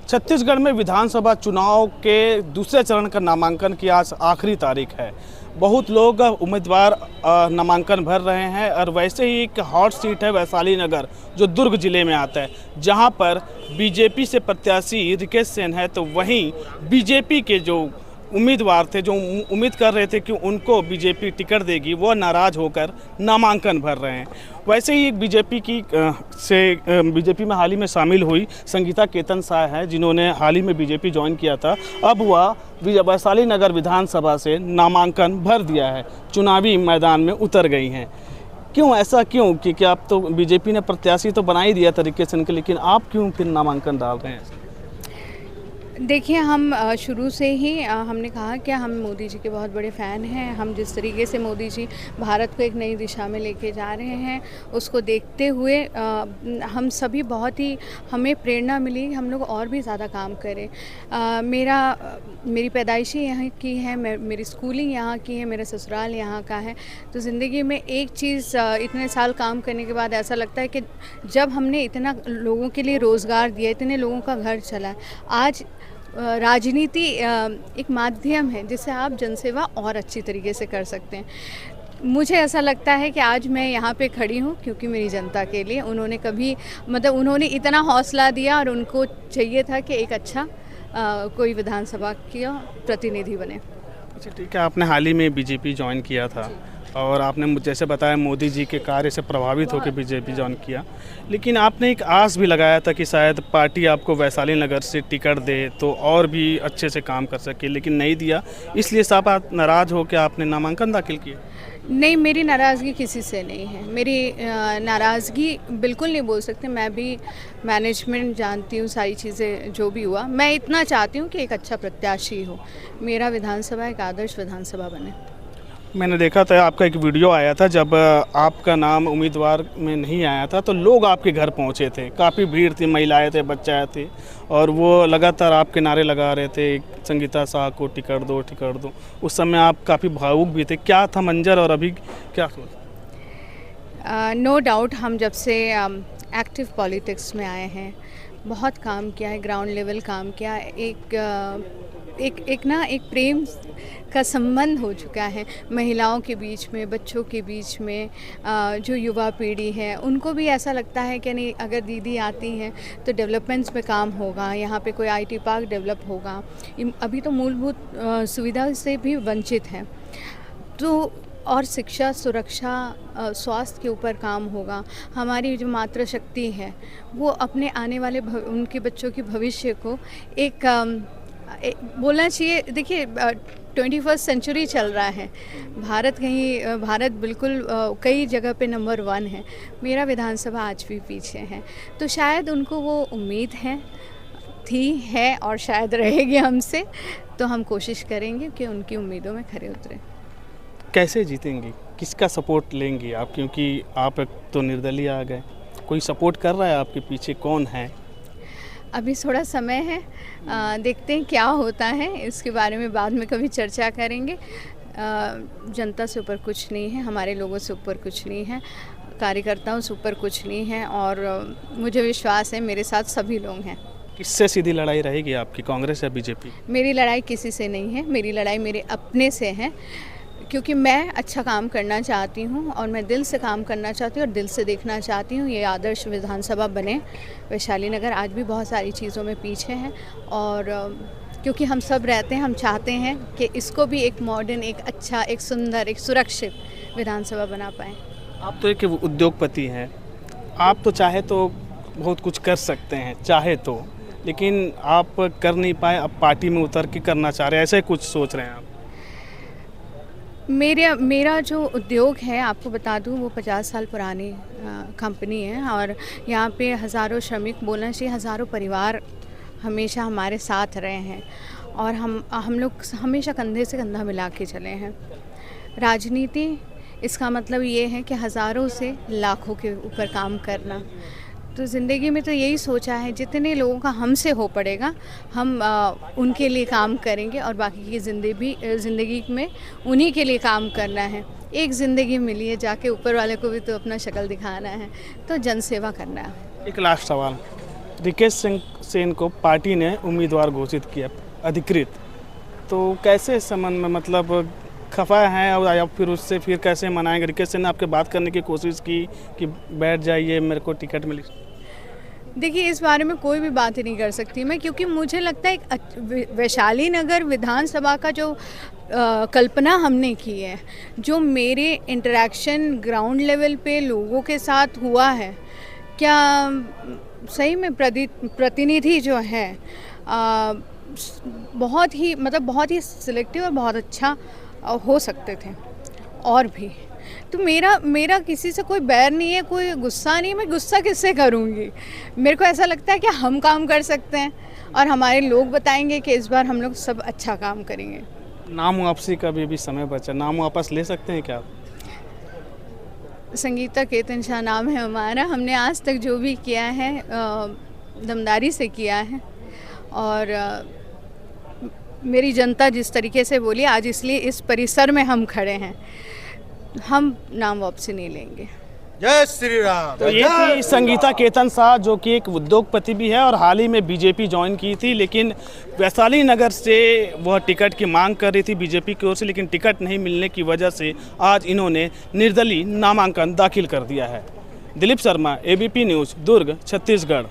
छत्तीसगढ़ में विधानसभा चुनाव के दूसरे चरण का नामांकन की आज आखिरी तारीख है। बहुत लोग उम्मीदवार नामांकन भर रहे हैं और वैसे ही एक हॉट सीट है वैशाली नगर जो दुर्ग जिले में आता है, जहां पर बीजेपी से प्रत्याशी रिकेश सेन है, तो वहीं बीजेपी के जो उम्मीदवार थे जो उम्मीद कर रहे थे कि उनको बीजेपी टिकट देगी, वो नाराज़ होकर नामांकन भर रहे हैं। वैसे ही एक बीजेपी में हाल ही में शामिल हुई संगीता केतन शाह है, जिन्होंने हाल ही में बीजेपी ज्वाइन किया था। अब वह वैशाली नगर विधानसभा से नामांकन भर दिया है, चुनावी मैदान में उतर गई हैं। क्यों ऐसा क्यों कि आप तो बीजेपी ने प्रत्याशी तो बना ही दिया था रिकेश सेन के, लेकिन आप क्यों फिर नामांकन डाल रहे हैं? देखिए, हम शुरू से ही हमने कहा कि हम मोदी जी के बहुत बड़े फ़ैन हैं। हम जिस तरीके से मोदी जी भारत को एक नई दिशा में लेके जा रहे हैं, उसको देखते हुए हम सभी बहुत ही हमें प्रेरणा मिली, हम लोग और भी ज़्यादा काम करें। मेरी पैदाइशी यहाँ की है, मेरी स्कूलिंग यहाँ की है, मेरा ससुराल यहाँ का है। तो ज़िंदगी में एक चीज़ इतने साल काम करने के बाद ऐसा लगता है कि जब हमने इतना लोगों के लिए रोज़गार दिया, इतने लोगों का घर चला, आज राजनीति एक माध्यम है जिससे आप जनसेवा और अच्छी तरीके से कर सकते हैं। मुझे ऐसा लगता है कि आज मैं यहाँ पे खड़ी हूँ क्योंकि मेरी जनता के लिए उन्होंने इतना हौसला दिया और उनको चाहिए था कि एक अच्छा कोई विधानसभा का प्रतिनिधि बने। अच्छा, ठीक है। आपने हाल ही में बीजेपी ज्वाइन किया था और आपने जैसे बताया मोदी जी के कार्य से प्रभावित होकर बीजेपी ज्वाइन किया, लेकिन आपने एक आस भी लगाया था कि शायद पार्टी आपको वैशाली नगर से टिकट दे तो और भी अच्छे से काम कर सके, लेकिन नहीं दिया। इसलिए सब आप नाराज़ हो के आपने नामांकन दाखिल किया? नहीं, मेरी नाराज़गी किसी से नहीं है। मेरी नाराज़गी बिल्कुल नहीं बोल सकते। मैं भी मैनेजमेंट जानती हूँ, सारी चीज़ें जो भी हुआ। मैं इतना चाहती हूँ कि एक अच्छा प्रत्याशी हो, मेरा विधानसभा एक आदर्श विधानसभा बने। मैंने देखा था आपका एक वीडियो आया था, जब आपका नाम उम्मीदवार में नहीं आया था तो लोग आपके घर पहुंचे थे, काफ़ी भीड़ थी, महिलाएं थे, बच्चे थे और वो लगातार आपके नारे लगा रहे थे, संगीता शाह को टिकट दो, टिकट दो। उस समय आप काफ़ी भावुक भी थे। क्या था मंजर और अभी क्या सोच? नो डाउट, हम जब से एक्टिव पॉलिटिक्स में आए हैं, बहुत काम किया है, ग्राउंड लेवल काम किया है। एक प्रेम का संबंध हो चुका है महिलाओं के बीच में, बच्चों के बीच में। जो युवा पीढ़ी है उनको भी ऐसा लगता है कि नहीं, अगर दीदी आती हैं तो डेवलपमेंट्स पे काम होगा, यहाँ पे कोई आईटी पार्क डेवलप होगा। अभी तो मूलभूत सुविधा से भी वंचित हैं, तो और शिक्षा, सुरक्षा, स्वास्थ्य के ऊपर काम होगा। हमारी जो मातृशक्ति है वो अपने आने वाले उनके बच्चों के भविष्य को एक बोलना चाहिए। देखिए, 21st सेंचुरी चल रहा है, भारत बिल्कुल कई जगह पे नंबर 1 है। मेरा विधानसभा आज भी पीछे है, तो शायद उनको वो उम्मीद है और शायद रहेगी हमसे। तो हम कोशिश करेंगे कि उनकी उम्मीदों में खरे उतरें। कैसे जीतेंगी, किसका सपोर्ट लेंगी आप, क्योंकि आप तो निर्दलीय आ गए, कोई सपोर्ट कर रहा है आपके पीछे, कौन है? अभी थोड़ा समय है, देखते हैं क्या होता है, इसके बारे में बाद में कभी चर्चा करेंगे। जनता से ऊपर कुछ नहीं है, हमारे लोगों से ऊपर कुछ नहीं है, कार्यकर्ताओं से ऊपर कुछ नहीं है, और मुझे विश्वास है मेरे साथ सभी लोग हैं। किससे सीधी लड़ाई रहेगी आपकी, कांग्रेस या बीजेपी? मेरी लड़ाई किसी से नहीं है, मेरी लड़ाई मेरे अपने से है, क्योंकि मैं अच्छा काम करना चाहती हूँ और मैं दिल से काम करना चाहती हूँ और दिल से देखना चाहती हूँ ये आदर्श विधानसभा बने। वैशाली नगर आज भी बहुत सारी चीज़ों में पीछे है, और क्योंकि हम सब रहते हैं, हम चाहते हैं कि इसको भी एक मॉडर्न, एक अच्छा, एक सुंदर, एक सुरक्षित विधानसभा बना पाएँ। आप तो एक उद्योगपति हैं, आप तो चाहे तो बहुत कुछ कर सकते हैं, चाहे तो, लेकिन आप कर नहीं पाए, अब पार्टी में उतर के करना चाह रहे हैं, ऐसे कुछ सोच रहे हैं आप? मेरा जो उद्योग है, आपको बता दूं, वो 50 साल पुरानी कंपनी है, और यहाँ पे हज़ारों श्रमिक, बोलना चाहिए हज़ारों परिवार हमेशा हमारे साथ रहे हैं, और हम लोग हमेशा कंधे से कंधा मिला के चले हैं। राजनीति, इसका मतलब ये है कि हज़ारों से लाखों के ऊपर काम करना। तो ज़िंदगी में तो यही सोचा है, जितने लोगों का हमसे हो पड़ेगा हम उनके लिए काम करेंगे, और बाकी की ज़िंदगी में उन्हीं के लिए काम करना है। एक ज़िंदगी मिली है, जाके ऊपर वाले को भी तो अपना शक्ल दिखाना है, तो जनसेवा करना है। एक लास्ट सवाल, रिकेश सिंह सेन को पार्टी ने उम्मीदवार घोषित किया अधिकृत, तो कैसे इस संबंध में मतलब खफा हैं और या फिर उससे फिर कैसे मनाएंगे? रिकेश सिंह ने आपके बात करने की कोशिश की कि बैठ जाइए मेरे को टिकट मिली। देखिए, इस बारे में कोई भी बात ही नहीं कर सकती मैं, क्योंकि मुझे लगता है वैशाली नगर विधानसभा का जो कल्पना हमने की है, जो मेरे इंटरेक्शन ग्राउंड लेवल पे लोगों के साथ हुआ है, क्या सही में प्रतिनिधि जो है बहुत ही सिलेक्टिव और बहुत अच्छा हो सकते थे और भी। तो मेरा किसी से कोई बैर नहीं है, कोई गुस्सा नहीं, मैं गुस्सा किससे करूँगी? मेरे को ऐसा लगता है कि हम काम कर सकते हैं और हमारे लोग बताएंगे कि इस बार हम लोग सब अच्छा काम करेंगे। नाम वापसी का भी समय बचा, नाम वापस ले सकते हैं क्या? संगीता केतन शाह नाम है हमारा। हमने आज तक जो भी किया है दमदारी से किया है और मेरी जनता जिस तरीके से बोली आज, इसलिए इस परिसर में हम खड़े हैं, हम नाम वापसी नहीं लेंगे। जय श्री राम। तो ये थी संगीता केतन शाह, जो कि एक उद्योगपति भी है और हाल ही में बीजेपी ज्वाइन की थी, लेकिन वैशाली नगर से वह टिकट की मांग कर रही थी बीजेपी की ओर से, लेकिन टिकट नहीं मिलने की वजह से आज इन्होंने निर्दलीय नामांकन दाखिल कर दिया है। दिलीप शर्मा, एबीपी न्यूज़, दुर्ग, छत्तीसगढ़।